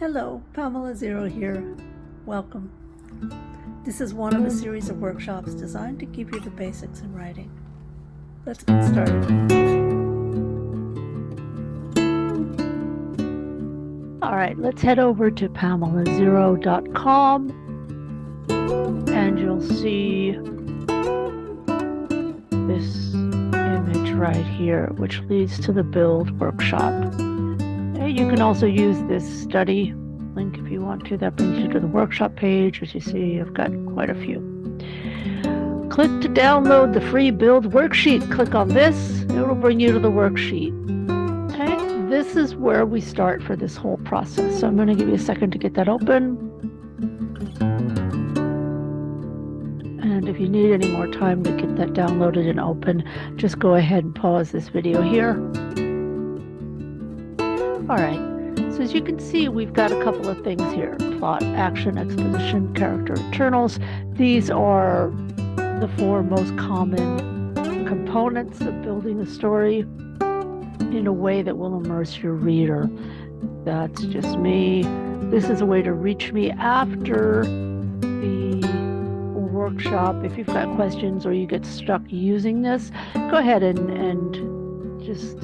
Hello, Pamela Zero here. Welcome. This is one of a series of workshops designed to give you the basics in writing. Let's get started. All right, let's head over to PamelaZero.com and you'll see this image right here, which leads to the build workshop. You can also use this study link if you want to. That brings you to the workshop page. As you see, I've got quite a few. Click to download the free build worksheet. Click on this. It will bring you to the worksheet. Okay, this is where we start for this whole process. So I'm going to give you a second to get that open. And if you need any more time to get that downloaded and open, just go ahead and pause this video here. All right, so as you can see, we've got a couple of things here: plot, action, exposition, character, internals. These are the four most common components of building a story in a way that will immerse your reader. That's just me. This is a way to reach me after the workshop. If you've got questions or you get stuck using this, go ahead and just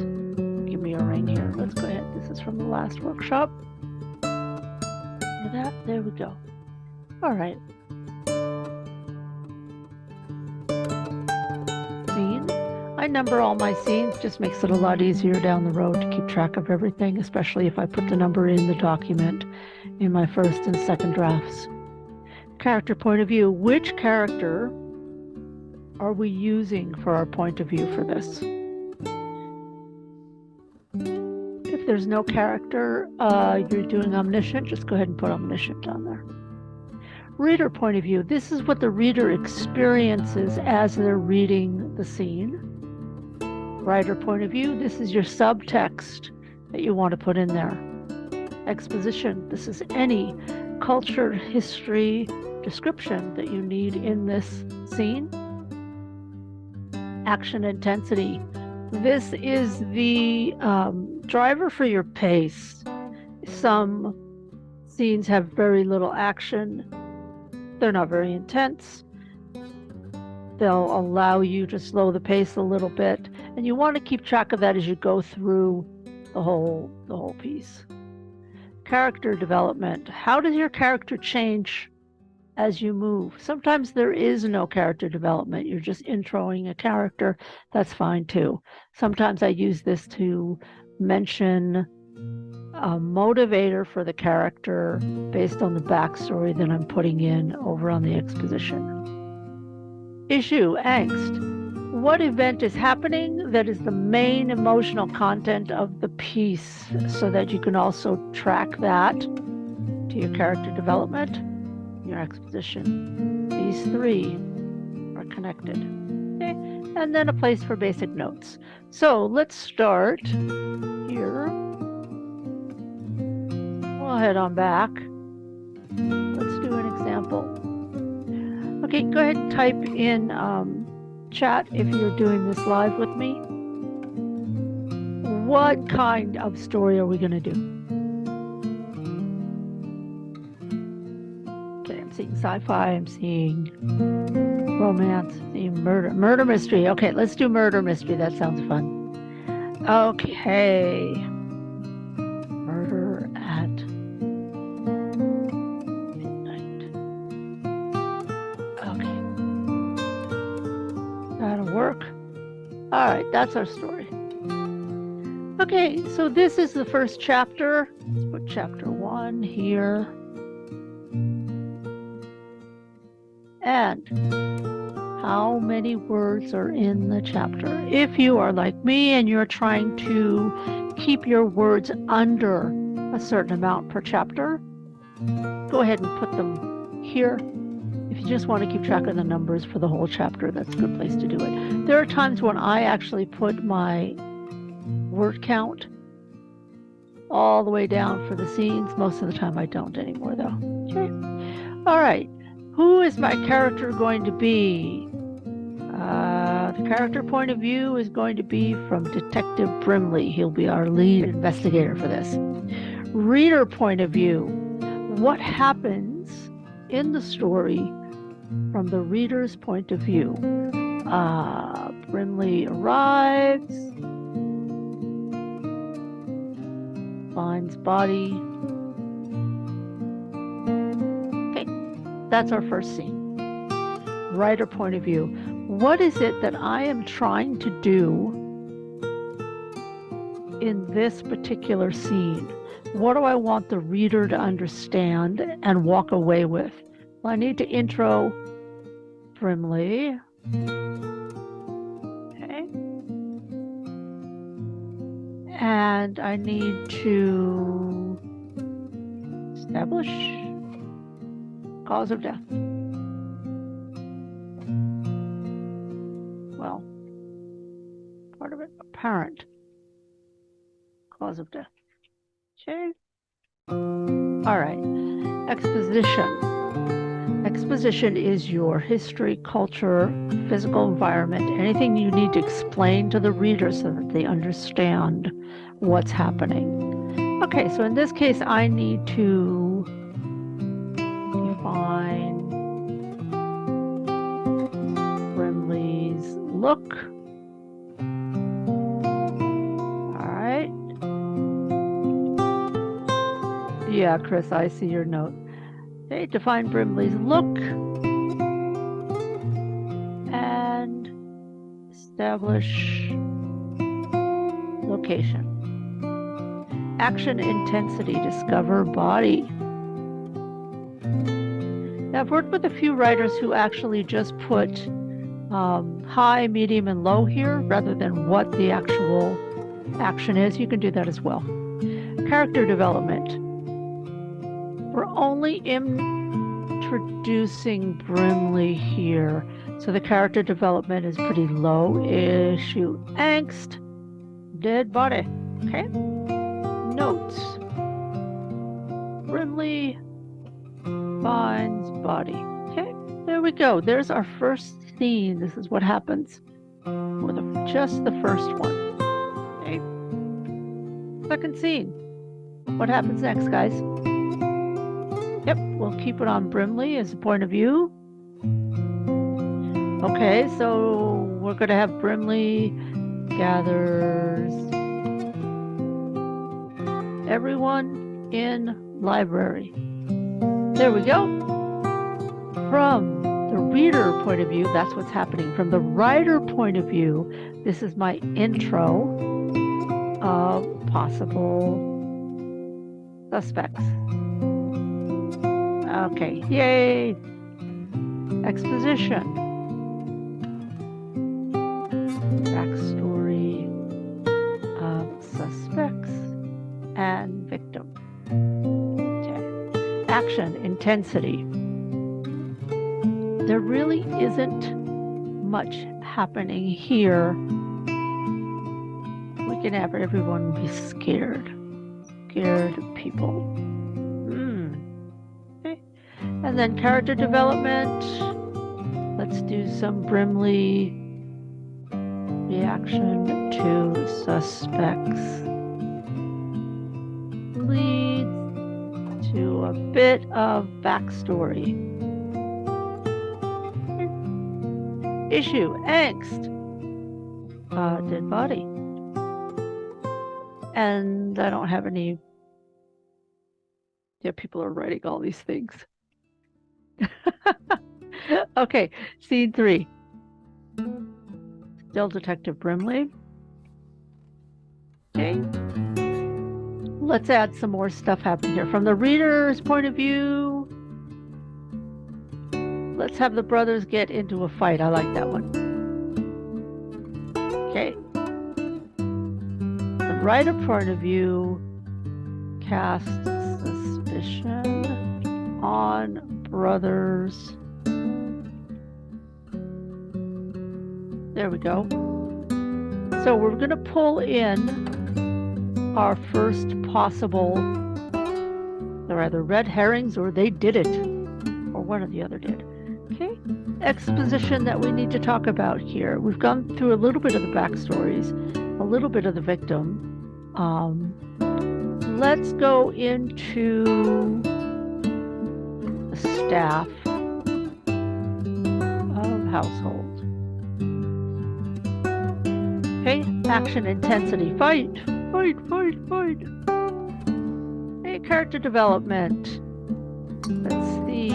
give me a ring here. Let's go ahead. This is from the last workshop. Look at that. There we go. All right. Scene. I number all my scenes. Just makes it a lot easier down the road to keep track of everything, especially if I put the number in the document in my first and second drafts. Character point of view. Which character are we using for our point of view for this? If there's no character, you're doing omniscient, just go ahead and put omniscient on there. Reader point of view. This is what the reader experiences as they're reading the scene. Writer point of view. This is your subtext that you want to put in there. Exposition. This is any culture, history, description that you need in this scene. Action intensity. This is the driver for your pace. Some scenes have very little action. They're not very intense. They'll allow you to slow the pace a little bit, and you want to keep track of that as you go through the whole piece. Character development. How does your character change as you move? Sometimes there is no character development. You're just introing a character. That's fine too. Sometimes I use this to mention a motivator for the character based on the backstory that I'm putting in over on the exposition. Issue, angst. What event is happening that is the main emotional content of the piece, so that you can also track that to your character development, your exposition. These three are connected. Okay? And then a place for basic notes. So let's start here. We'll head on back. Let's do an example. Okay, go ahead and type in chat if you're doing this live with me. What kind of story are we going to do? Okay, I'm seeing sci-fi, I'm seeing romance, I'm seeing murder mystery. Okay, let's do murder mystery. That sounds fun. Okay. Murder at midnight. Okay. That'll work. All right, that's our story. Okay, so this is the first chapter. Let's put chapter 1 here. And how many words are in the chapter? If you are like me and you're trying to keep your words under a certain amount per chapter, go ahead and put them here. If you just want to keep track of the numbers for the whole chapter, that's a good place to do it. There are times when I actually put my word count all the way down for the scenes. Most of the time I don't anymore though. Okay. All right. Who is my character going to be? The character point of view is going to be from Detective Brimley. He'll be our lead investigator for this. Reader point of view. What happens in the story from the reader's point of view? Brimley arrives, finds body. Okay, that's our first scene. Writer point of view. What is it that I am trying to do in this particular scene? What do I want the reader to understand and walk away with? Well, I need to intro Brimley. Okay. And I need to establish cause of death. Well, part of it, apparent cause of death. Okay. All right. Exposition. Exposition is your history, culture, physical environment, anything you need to explain to the reader so that they understand what's happening. Okay, so in this case, I need to define Brimley's look. Yeah, Chris, I see your note. Okay, define Brimley's look and establish location. Action intensity, discover body. Now, I've worked with a few writers who actually just put high, medium, and low here rather than what the actual action is. You can do that as well. Character development. We're only introducing Brimley here, so the character development is pretty low. Issue angst, dead body. Okay. Notes. Brimley finds body. Okay, there we go. There's our first scene. This is what happens with just the first one. Okay. Second scene. What happens next, guys? Yep, we'll keep it on Brimley as a point of view. Okay, so we're going to have Brimley gathers everyone in library. There we go. From the reader point of view, that's what's happening. From the writer point of view, this is my intro of possible suspects. Okay, yay! Exposition. Backstory of suspects and victim. Okay. Action, intensity. There really isn't much happening here. We can have everyone be scared. Scared people. And then character development. Let's do some Brimley reaction to suspects. Leads to a bit of backstory. Issue, angst, dead body. And I don't have any. Yeah, people are writing all these things. Okay, scene 3. Still Detective Brimley. Okay. Let's add some more stuff happening here. From the reader's point of view, let's have the brothers get into a fight. I like that one. Okay. The writer point of view casts suspicion on brothers. There we go. So we're going to pull in our first possible, they're either red herrings or they did it, or one or the other did. Okay, exposition that we need to talk about here. We've gone through a little bit of the backstories, a little bit of the victim, let's go into the staff of household. Okay, action intensity, fight, fight, fight, fight. Okay, character development. Let's see.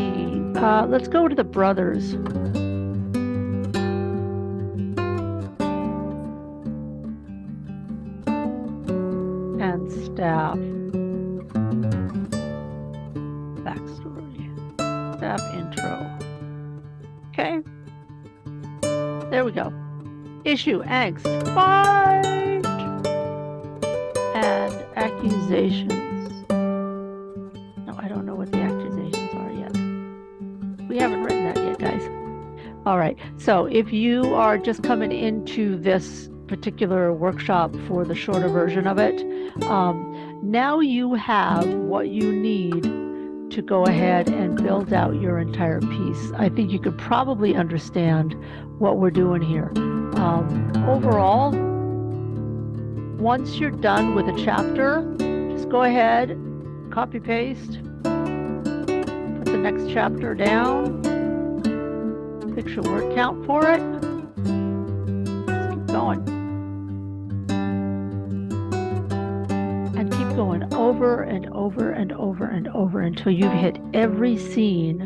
Let's go to the brothers. And staff. Backstory. Staff intro. Okay. There we go. Issue, angst, fight, and accusations. No, I don't know what the accusations are yet. We haven't written that yet, guys. All right, so if you are just coming into this particular workshop for the shorter version of it, now you have what you need to go ahead and build out your entire piece. I think you could probably understand what we're doing here. Overall, once you're done with a chapter, just go ahead, copy paste, put the next chapter down, fix your word count for it, just keep going. And keep going over and over and over and over until you've hit every scene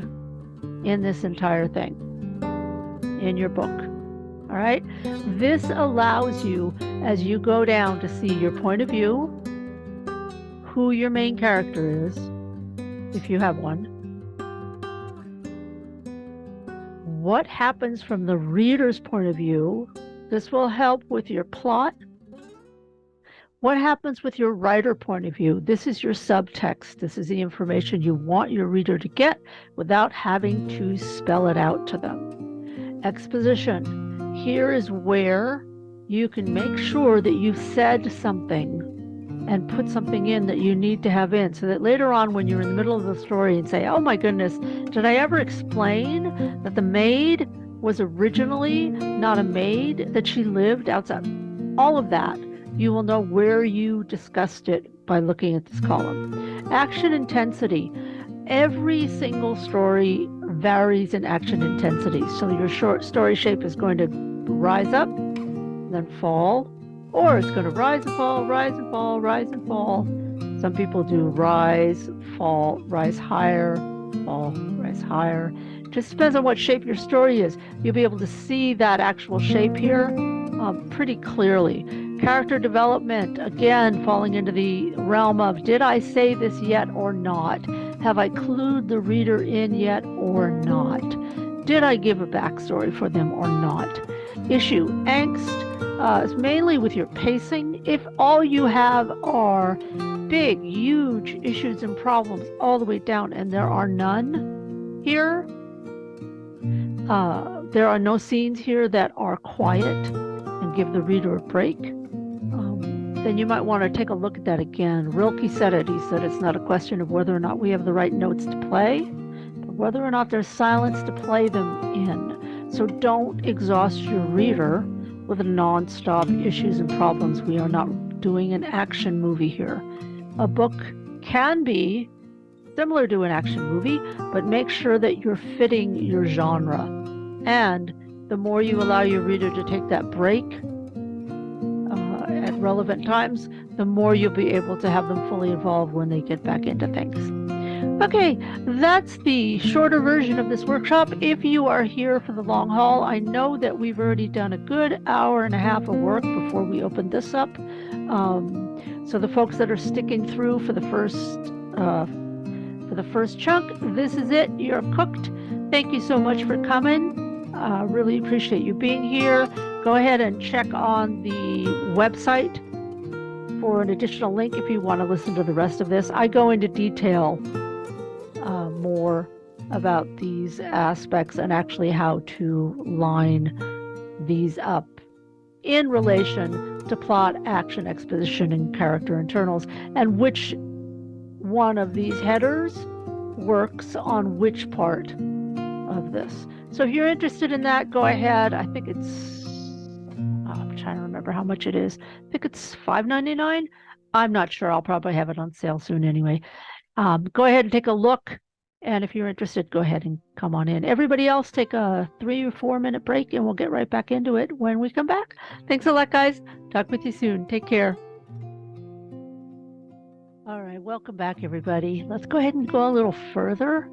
in this entire thing in your book. All right, this allows you, as you go down, to see your point of view, who your main character is, if you have one, what happens from the reader's point of view. This will help with your plot. What happens with your writer point of view? This is your subtext. This is the information you want your reader to get without having to spell it out to them. Exposition. Here is where you can make sure that you've said something and put something in that you need to have in, so that later on when you're in the middle of the story and say, oh my goodness, did I ever explain that the maid was originally not a maid, that she lived outside? All of that, you will know where you discussed it by looking at this column. Action intensity. Every single story varies in action intensity. So your short story shape is going to rise up, then fall, or it's going to rise and fall, rise and fall, rise and fall. Some people do rise, fall, rise higher, fall, rise higher. Just depends on what shape your story is. You'll be able to see that actual shape here pretty clearly. Character development, again, falling into the realm of, did I say this yet or not? Have I clued the reader in yet or not? Did I give a backstory for them or not? Issue, angst, is mainly with your pacing. If all you have are big, huge issues and problems all the way down, and there are none here, there are no scenes here that are quiet and give the reader a break, then you might want to take a look at that again. Rilke said it. He said it's not a question of whether or not we have the right notes to play, but whether or not there's silence to play them in. So don't exhaust your reader with non-stop issues and problems. We are not doing an action movie here. A book can be similar to an action movie, but make sure that you're fitting your genre. And the more you allow your reader to take that break at relevant times, the more you'll be able to have them fully involved when they get back into things. Okay, that's the shorter version of this workshop. If you are here for the long haul, I know that we've already done a good hour and a half of work before we opened this up. So the folks that are sticking through for the first chunk, this is it. You're cooked. Thank you so much for coming. Really appreciate you being here. Go ahead and check on the website for an additional link if you want to listen to the rest of this. I go into detail more about these aspects and actually how to line these up in relation to plot, action, exposition, and character internals, and which one of these headers works on which part of this. So if you're interested in that, go ahead. I think it's, I'm trying to remember how much it is. I think it's $5.99. I'm not sure. I'll probably have it on sale soon anyway. Go ahead and take a look. And if you're interested, go ahead and come on in. Everybody else, take a 3 or 4 minute break and we'll get right back into it when we come back. Thanks a lot, guys. Talk with you soon. Take care. All right, welcome back, everybody. Let's go ahead and go a little further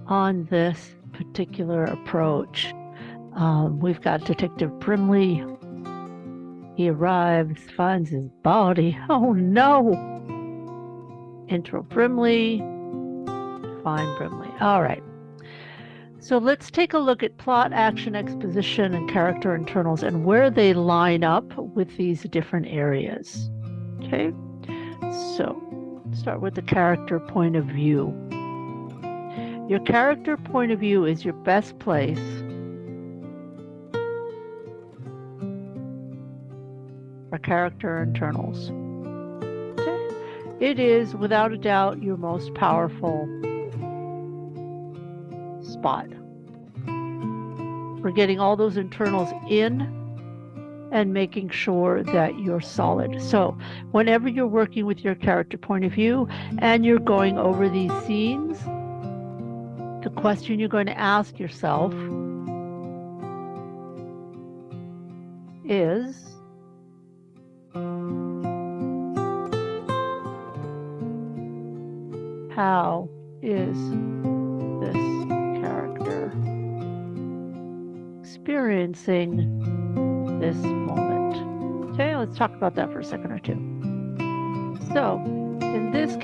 on this particular approach. We've got Detective Brimley. He arrives, finds his body. Oh no! Intro Brimley. Find Brimley. All right. So let's take a look at plot, action, exposition, and character internals and where they line up with these different areas. Okay. So start with the character point of view. Your character point of view is your best place for character internals. Okay. It is, without a doubt, your most powerful spot for getting all those internals in and making sure that you're solid. So whenever you're working with your character point of view and you're going over these scenes, the question you're going to ask yourself is, how is this character experiencing this moment? Okay, let's talk about that for a second or two. So, in this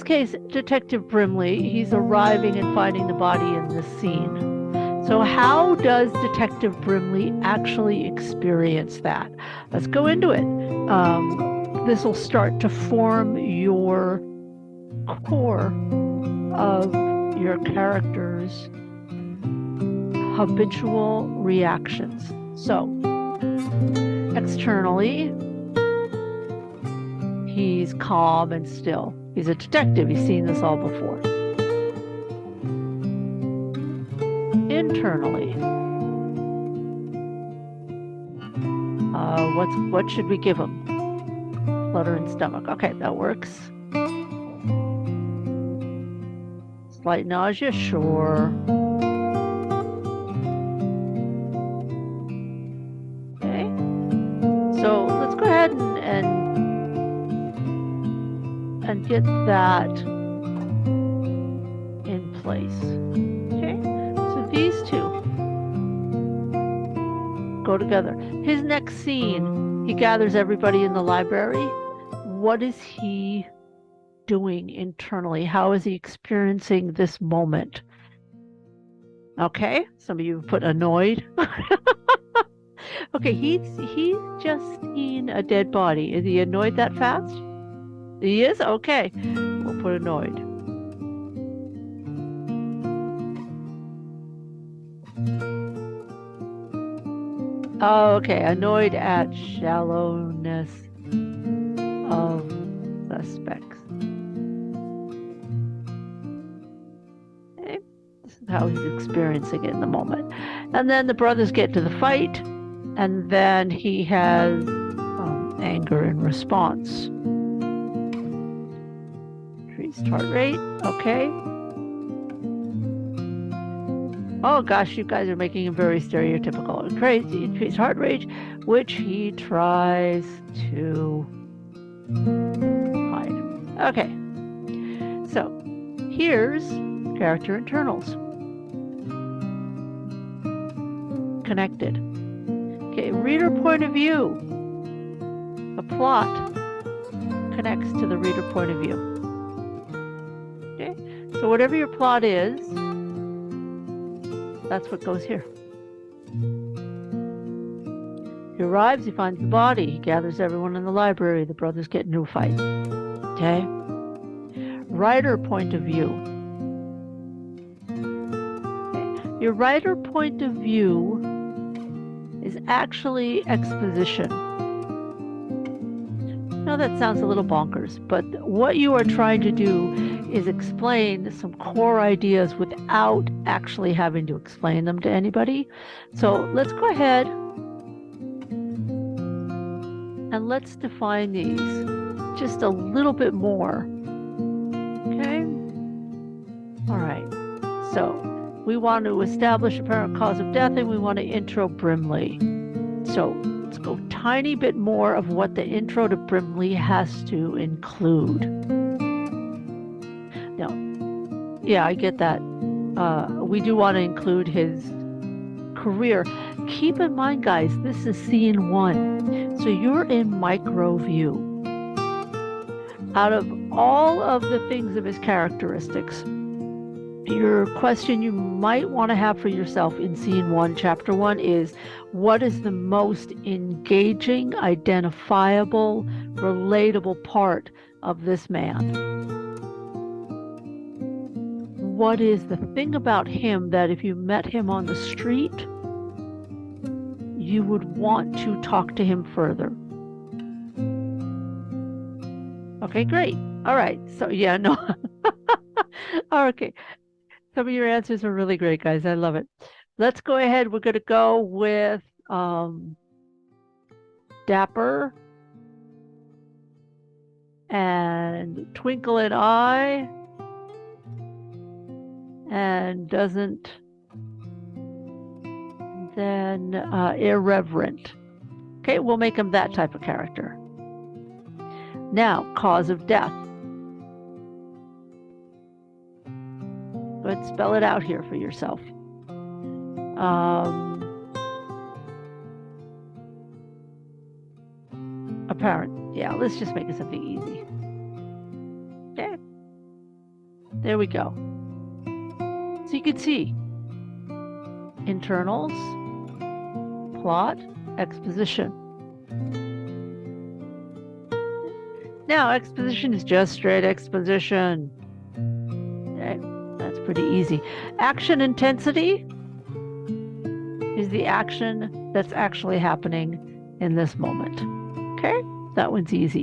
case, Detective Brimley, he's arriving and finding the body in this scene. So how does Detective Brimley actually experience that? Let's go into it. This will start to form your core of your character's habitual reactions. So, externally, he's calm and still. He's a detective. He's seen this all before. Internally, what should we give him? Fluttering stomach. Okay, that works. Slight nausea, sure. Okay. So let's go ahead and get that in place. Okay. So these two go together. His next scene, he gathers everybody in the library. What is he doing internally? How is he experiencing this moment? Okay, some of you put annoyed. Okay, he's just seen a dead body. Is he annoyed that fast? He is? Okay, we'll put annoyed. Okay, annoyed at shallowness of suspects. Okay, this is how he's experiencing it in the moment. And then the brothers get to the fight, and then he has anger in response. Increased heart rate, okay. Oh gosh, you guys are making him very stereotypical. Crazy, increased heart rate, which he tries to hide. Okay, so here's character internals. Connected. Okay, reader point of view. The plot connects to the reader point of view. Okay, so whatever your plot is, that's what goes here. He arrives, he finds the body, he gathers everyone in the library, the brothers get into a fight. Okay? Writer point of view. Okay. Your writer point of view is actually exposition. Now that sounds a little bonkers, but what you are trying to do is explain some core ideas without actually having to explain them to anybody. So let's go ahead And let's define these just a little bit more. Okay? All right. So we want to establish apparent cause of death, and we want to intro Brimley. So let's go a tiny bit more of what the intro to Brimley has to include. Now, yeah, I get that. We do want to include his career. Keep in mind, guys, this is scene 1. So you're in micro view. Out of all of the things of his characteristics, your question you might want to have for yourself in scene 1, chapter 1 is, what is the most engaging, identifiable, relatable part of this man? What is the thing about him that if you met him on the street, you would want to talk to him further? Okay, great. All right. So yeah, no. Okay. Some of your answers are really great, guys. I love it. Let's go ahead. We're going to go with Dapper and Twinkle an Eye and doesn't, then Irreverent. Okay, we'll make him that type of character. Now, cause of death. Go ahead and spell it out here for yourself. Apparent. Yeah, let's just make it something easy. Okay. There we go. So you can see internals, plot, exposition. Now, exposition is just straight exposition. Okay, that's pretty easy. Action intensity is the action that's actually happening in this moment. Okay, that one's easy.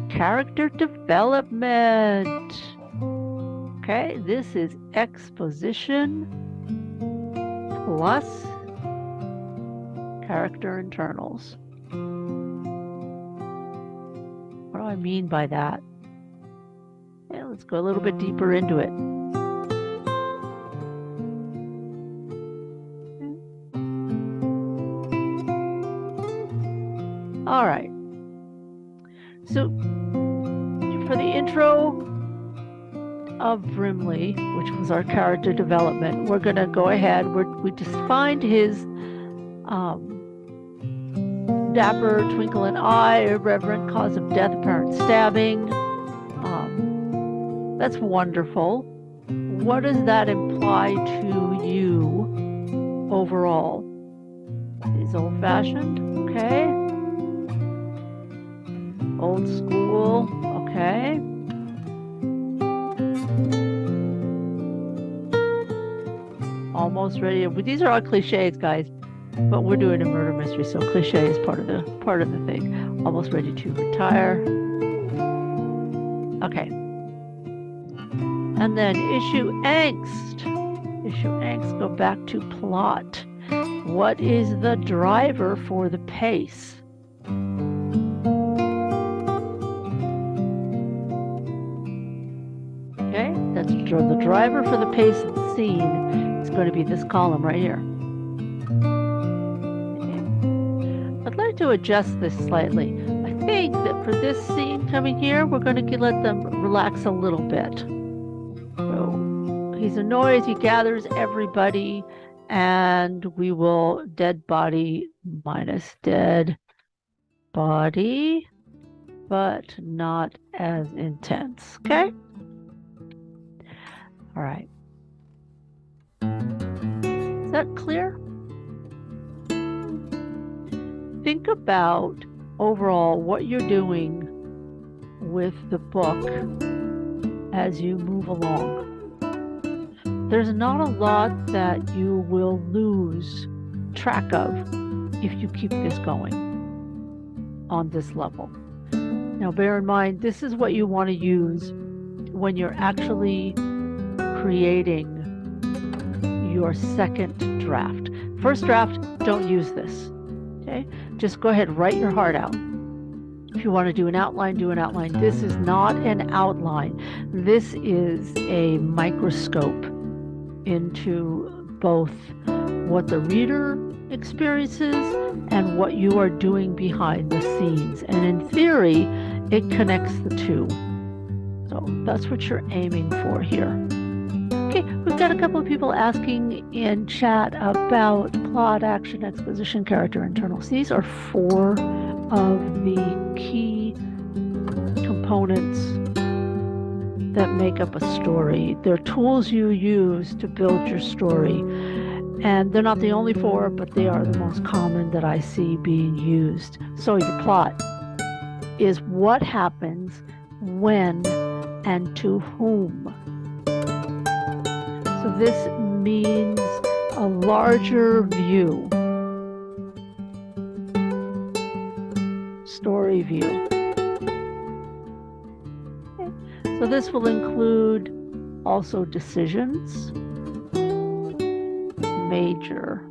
Character development. Okay, this is exposition plus character internals. What do I mean by that? Yeah, let's go a little bit deeper into it. All right. So for the intro of Brimley, which was our character development, we're going to go ahead. We defined his Dapper, Twinkle an Eye, Irreverent, cause of death, apparent stabbing. That's wonderful. What does that imply to you overall? He's old-fashioned, okay. Old school, okay. Almost ready. These are all cliches, guys, but we're doing a murder mystery, so cliche is part of the thing. Almost ready to retire. Okay. And then issue angst. Issue angst, go back to plot. What is the driver for the pace? Okay, that's the driver for the pace of the scene is going to be this column right here. Okay. I'd like to adjust this slightly. I think that for this scene coming here, we're going to let them relax a little bit. So he's annoyed, he gathers everybody, and we will dead body minus dead body, but not as intense, okay? All right. Is that clear? Think about overall what you're doing with the book as you move along. There's not a lot that you will lose track of if you keep this going on this level. Now, bear in mind, this is what you want to use when you're actually creating your second draft. First draft, don't use this. Okay? Just go ahead, write your heart out. you want to do an outline, do an outline. This is not an outline. This is a microscope into both what the reader experiences and what you are doing behind the scenes. And in theory, it connects the two. So that's what you're aiming for here. Okay, we've got a couple of people asking in chat about plot, action, exposition, character, internals. These are 4 of the key components that make up a story. They're tools you use to build your story. And they're not the only 4, but they are the most common that I see being used. So your plot is what happens, when, and to whom. So this means a larger view, story view. Okay. So this will include also decisions, major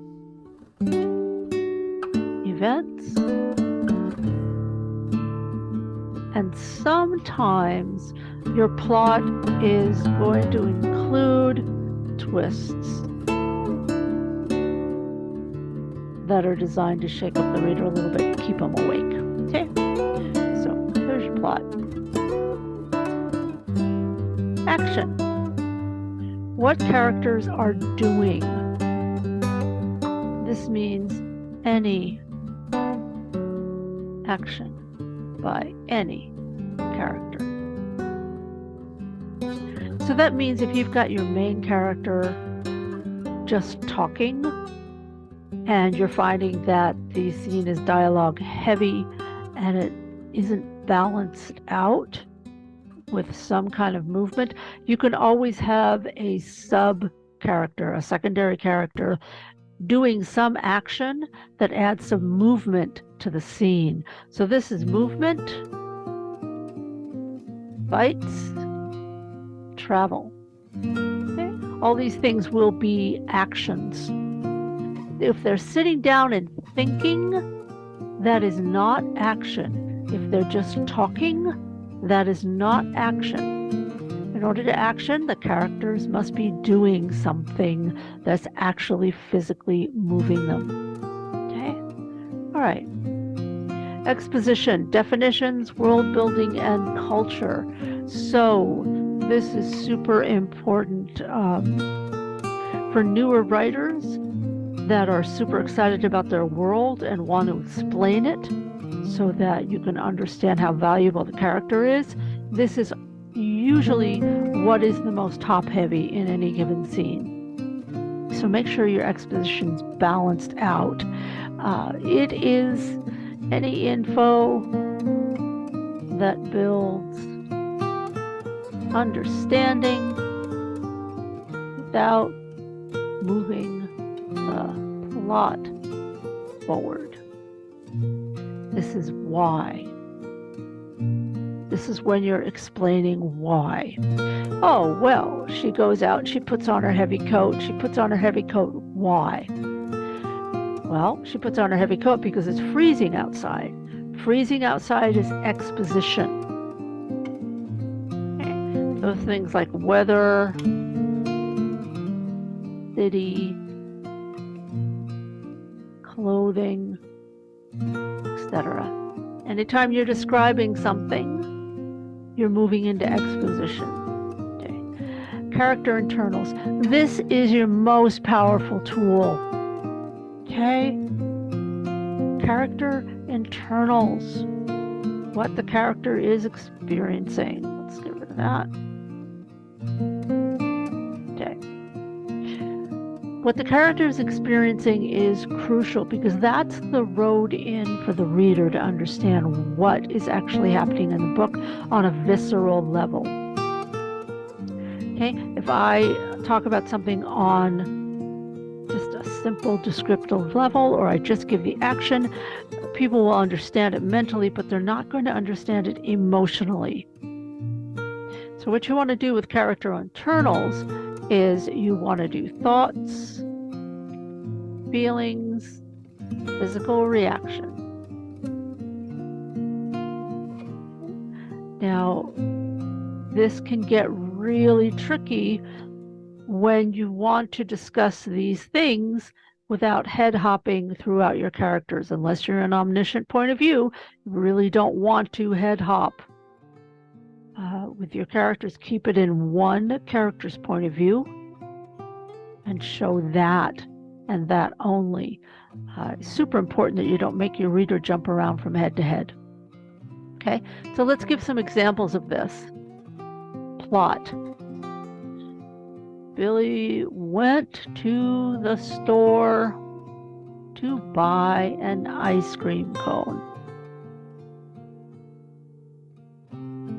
events, and sometimes your plot is going to include twists that are designed to shake up the reader a little bit, keep them awake. Okay, so there's your plot. Action. What characters are doing? This means any action by any character. So that means if you've got your main character just talking and you're finding that the scene is dialogue heavy and it isn't balanced out with some kind of movement, you can always have a sub character, a secondary character, doing some action that adds some movement to the scene. So this is movement, fights, travel. Okay? All these things will be actions. If they're sitting down and thinking, that is not action. If they're just talking, that is not action. In order to action, the characters must be doing something that's actually physically moving them. Okay? All right. Exposition, definitions, world building, and culture. So this is super important for newer writers that are super excited about their world and want to explain it so that you can understand how valuable the character is. This is usually what is the most top-heavy in any given scene. So make sure your exposition's balanced out. It is any info that builds understanding without moving the plot forward. This is why. This is when you're explaining why. Oh, well, she goes out, she puts on her heavy coat. She puts on her heavy coat. Why? Well, she puts on her heavy coat because it's freezing outside. Freezing outside is exposition. Okay. Those things like weather, city, clothing, etc. Anytime you're describing something, you're moving into exposition. Okay. Character internals. This is your most powerful tool. Okay? Character internals. What the character is experiencing. Let's get rid of that. Okay. What the character is experiencing is crucial because that's the road in for the reader to understand what is actually happening in the book on a visceral level. Okay, if I talk about something on just a simple descriptive level, or I just give the action, people will understand it mentally, but they're not going to understand it emotionally. So what you want to do with character internals is you want to do thoughts, feelings, physical reaction. Now, this can get really tricky when you want to discuss these things without head hopping throughout your characters. Unless you're an omniscient point of view, you really don't want to head hop with your characters. Keep it in one character's point of view and show that and that only. It's super important that you don't make your reader jump around from head to head. Okay, so let's give some examples of this. Plot. Billy went to the store to buy an ice cream cone.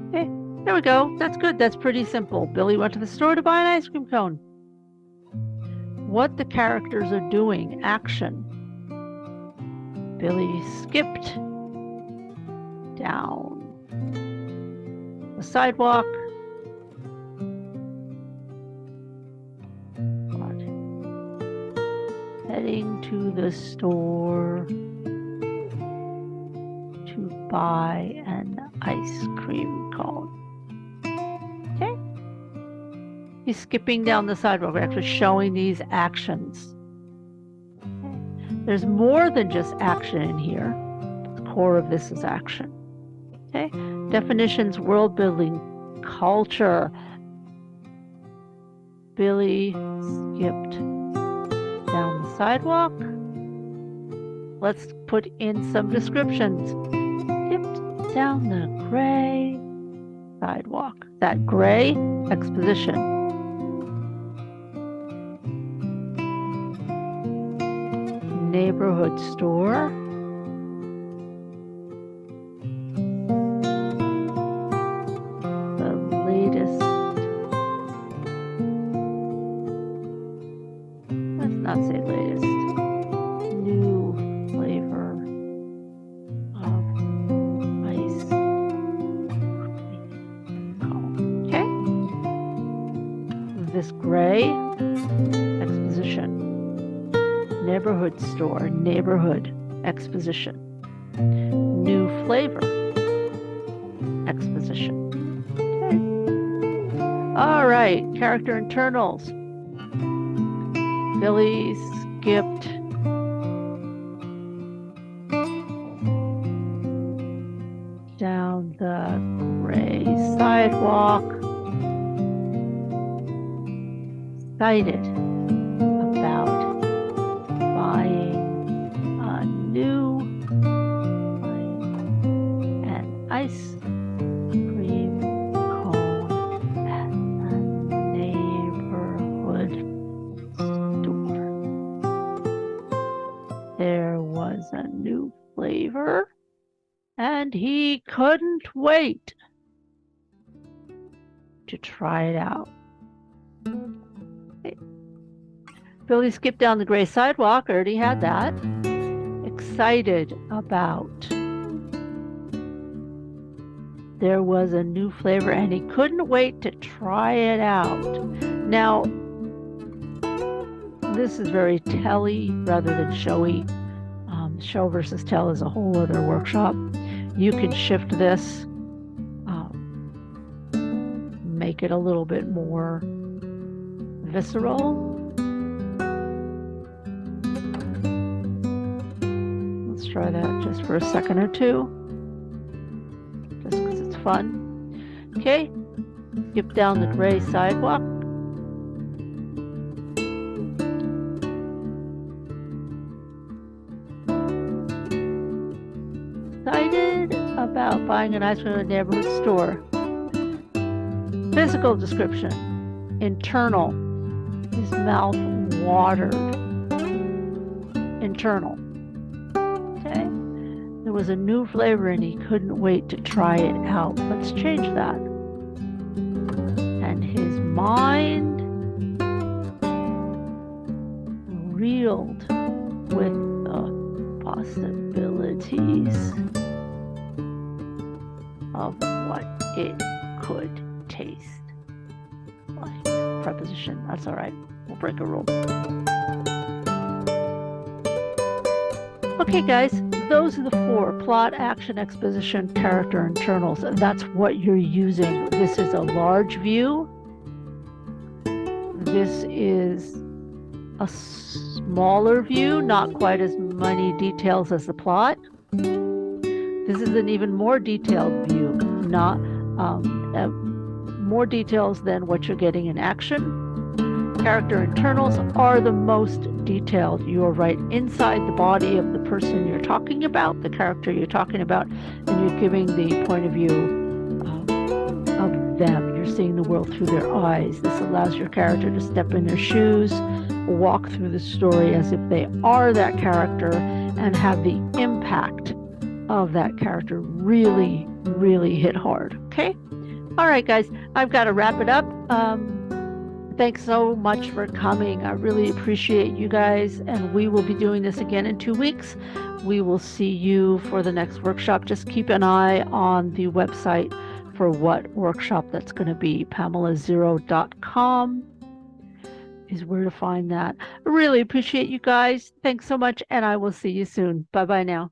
Okay, there we go. That's good. That's pretty simple. Billy went to the store to buy an ice cream cone. What the characters are doing, action. Billy skipped down the sidewalk. Heading to the store to buy an ice cream cone. Okay? He's skipping down the sidewalk. We're actually showing these actions. Okay. There's more than just action in here. The core of this is action. Okay? Definitions, world building, culture. Billy skipped down the sidewalk. Let's put in some descriptions. Skipped down the gray sidewalk. That gray, exposition. Neighborhood store. The latest. Let's not say latest. New flavor of ice cream cone. Okay. This gray, exposition. Neighborhood store, neighborhood, exposition. New flavor, exposition. Okay. All right, character internals. Billy skipped down the gray sidewalk. Excited about buying a new an ice cream cone at a neighborhood store. There was a new flavor, and he couldn't wait to try it out. Billy skipped down the gray sidewalk. I already had that. Excited about. There was a new flavor, and he couldn't wait to try it out. Now, this is very telly rather than showy. Show versus tell is a whole other workshop. You can shift this, make it a little bit more visceral. Let's try that just for a second or two, just because it's fun. Okay, skip down the gray sidewalk. Excited about buying an ice cream at a neighborhood store. Physical description. Internal. His mouth watered. Internal. Okay. There was a new flavor and he couldn't wait to try it out. Let's change that. And his mind reeled with the possibilities of what it could taste like. Preposition, that's all right. We'll break a rule. Okay, guys, those are the four: plot, action, exposition, character, internals. That's what you're using. This is a large view. This is a smaller view, not quite as many details as the plot. This is an even more detailed view, not more details than what you're getting in action. Character internals are the most detailed. You are right inside the body of the person you're talking about, the character you're talking about, and you're giving the point of view of them. You're seeing the world through their eyes. This allows your character to step in their shoes, walk through the story as if they are that character, and have the impact of that character really, really hit hard. Okay? All right, guys, I've got to wrap it up. Thanks so much for coming. I really appreciate you guys, and we will be doing this again in 2 weeks. We will see you for the next workshop. Just keep an eye on the website for what workshop that's going to be. PamelaZero.com is where to find that. I really appreciate you guys. Thanks so much, and I will see you soon. Bye-bye now.